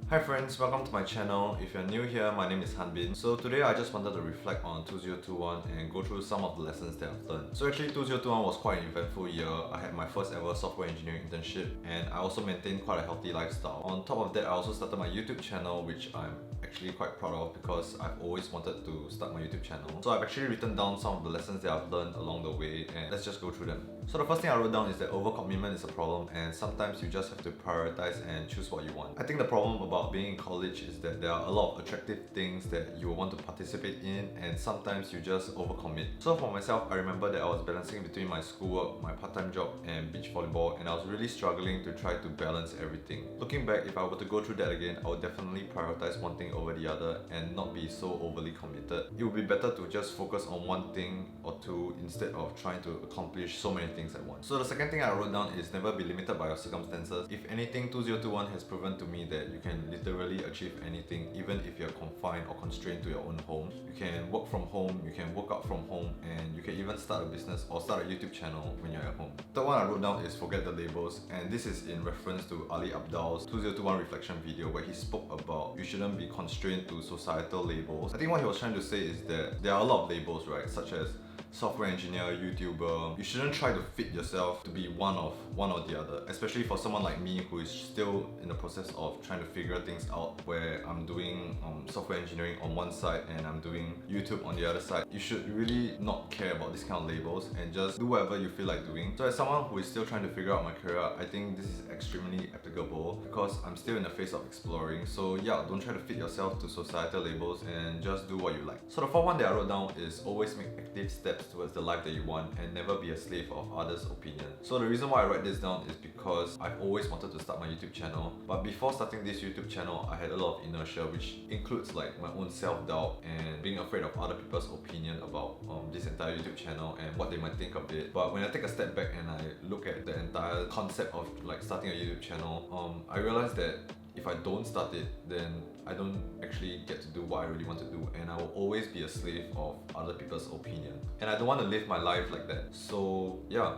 Hi friends, welcome to my channel. If you're new here, my name is Hanbin. So today I just wanted to reflect on 2021 and go through some of the lessons that I've learned. So actually 2021 was quite an eventful year. I had my first ever software engineering internship and I also maintained quite a healthy lifestyle. On top of that, I also started my YouTube channel, which I'm actually quite proud of because I've always wanted to start my YouTube channel. So I've actually written down some of the lessons that I've learned along the way and let's just go through them. So the first thing I wrote down is that overcommitment is a problem and sometimes you just have to prioritize and choose what you want. I think the problem about being in college is that there are a lot of attractive things that you want to participate in and sometimes you just overcommit. So for myself, I remember that I was balancing between my schoolwork, my part-time job and beach volleyball and I was really struggling to try to balance everything. Looking back, if I were to go through that again, I would definitely prioritize one thing over the other and not be so overly committed. It would be better to just focus on one thing or two instead of trying to accomplish so many things at once. So the second thing I wrote down is never be limited by your circumstances. If anything, 2021 has proven to me that you can literally achieve anything even if you're confined or constrained to your own home. You can work from home, you can work out from home, and you can even start a business or start a YouTube channel when you're at home. Third one I wrote down is forget the labels, and this is in reference to Ali Abdaal's 2021 reflection video where he spoke about you shouldn't be constrained to societal labels. I think what he was trying to say is that there are a lot of labels, right? Such as software engineer, YouTuber. You shouldn't try to fit yourself to be one or the other, especially for someone like me who is still in the process of trying to figure things out, where I'm doing software engineering on one side and I'm doing YouTube on the other side. You should really not care about this kind of labels and just do whatever you feel like doing. So as someone who is still trying to figure out my career, I think this is extremely applicable because I'm still in the phase of exploring. So yeah, don't try to fit yourself to societal labels and just do what you like. So the fourth one that I wrote down is always make active steps towards the life that you want and never be a slave of others' opinion. So the reason why I write this down is because I've always wanted to start my YouTube channel, but before starting this YouTube channel, I had a lot of inertia, which includes like my own self-doubt and being afraid of other people's opinion about this entire YouTube channel and what they might think of it. But when I take a step back and I look at the entire concept of like starting a YouTube channel, I realized that if I don't start it, then I don't actually get to do what I really want to do and I will always be a slave of other people's opinion. And I don't want to live my life like that. So yeah,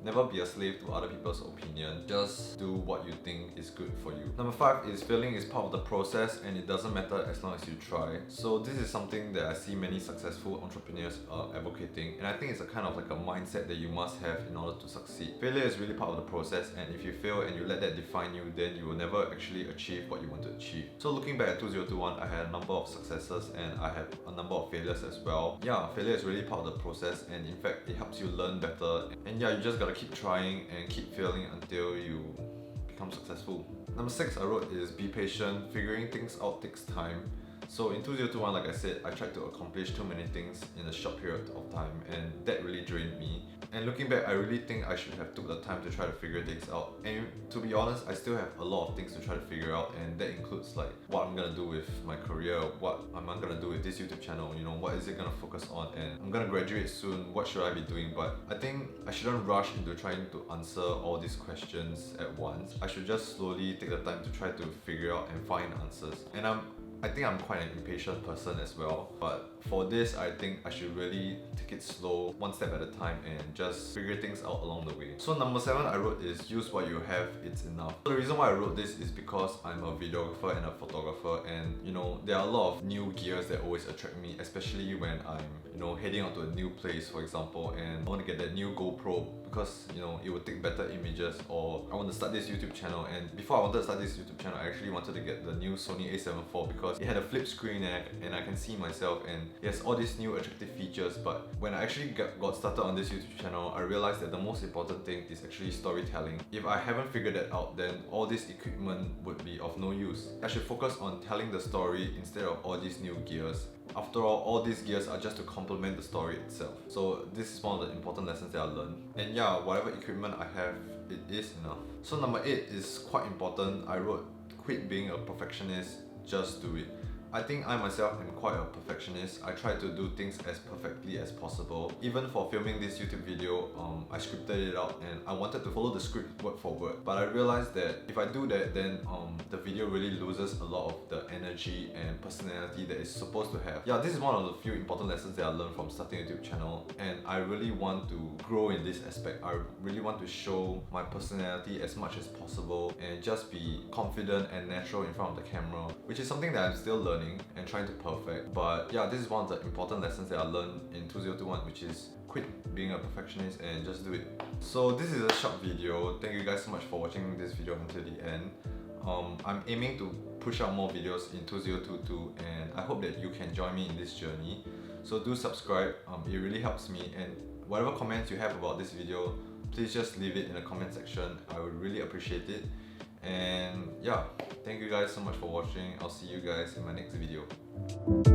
never be a slave to other people's opinion. Just do what you think is good for you. Number 5 is failing is part of the process and it doesn't matter as long as you try. So this is something that I see many successful entrepreneurs advocating, and I think it's a kind of like a mindset that you must have in order to succeed. Failure is really part of the process, and if you fail and you let that define you, then you will never actually achieve what you want to achieve. So looking back at 2021, I had a number of successes and I had a number of failures as well. Yeah, failure is really part of the process and in fact it helps you learn better. And yeah, you just gotta keep trying and keep failing until you become successful. Number 6 I wrote is be patient. Figuring things out takes time. So in 2021, like I said, I tried to accomplish too many things in a short period of time and that really drained me. And looking back, I really think I should have took the time to try to figure things out. And to be honest, I still have a lot of things to try to figure out, and that includes like what I'm gonna do with my career, what am I gonna do with this YouTube channel, you know, what is it gonna focus on, and I'm gonna graduate soon, what should I be doing? But I think I shouldn't rush into trying to answer all these questions at once. I should just slowly take the time to try to figure out and find answers. And I think I'm quite an impatient person as well, but for this, I think I should really take it slow, one step at a time, and just figure things out along the way. So number 7 I wrote is use what you have, it's enough. So the reason why I wrote this is because I'm a videographer and a photographer, and you know, there are a lot of new gears that always attract me, especially when I'm, you know, heading out to a new place, for example, and I want to get that new GoPro because, you know, it would take better images, or I want to start this YouTube channel. And before I wanted to start this YouTube channel, I actually wanted to get the new Sony A7 IV because it had a flip screen and I can see myself and it has all these new attractive features. But when I actually got started on this YouTube channel, I realized that the most important thing is actually storytelling. If I haven't figured that out, then all this equipment would be of no use. I should focus on telling the story instead of all these new gears. After all these gears are just to complement the story itself. So this is one of the important lessons that I learned. And yeah, whatever equipment I have, it is enough. So number 8 is quite important. I wrote, quit being a perfectionist, just do it. I think I myself am quite a perfectionist. I try to do things as perfectly as possible. Even for filming this YouTube video, I scripted it out and I wanted to follow the script word for word. But I realized that if I do that, then the video really loses a lot of the energy and personality that it's supposed to have. Yeah, this is one of the few important lessons that I learned from starting a YouTube channel, and I really want to grow in this aspect. I really want to show my personality as much as possible and just be confident and natural in front of the camera, which is something that I'm still learning and trying to perfect. But yeah, this is one of the important lessons that I learned in 2021, which is quit being a perfectionist and just do it. So this is a short video. Thank you guys so much for watching this video until the end. I'm aiming to push out more videos in 2022, and I hope that you can join me in this journey. So do subscribe, it really helps me, and whatever comments you have about this video, please just leave it in the comment section. I would really appreciate it. And yeah, thank you guys so much for watching. I'll see you guys in my next video.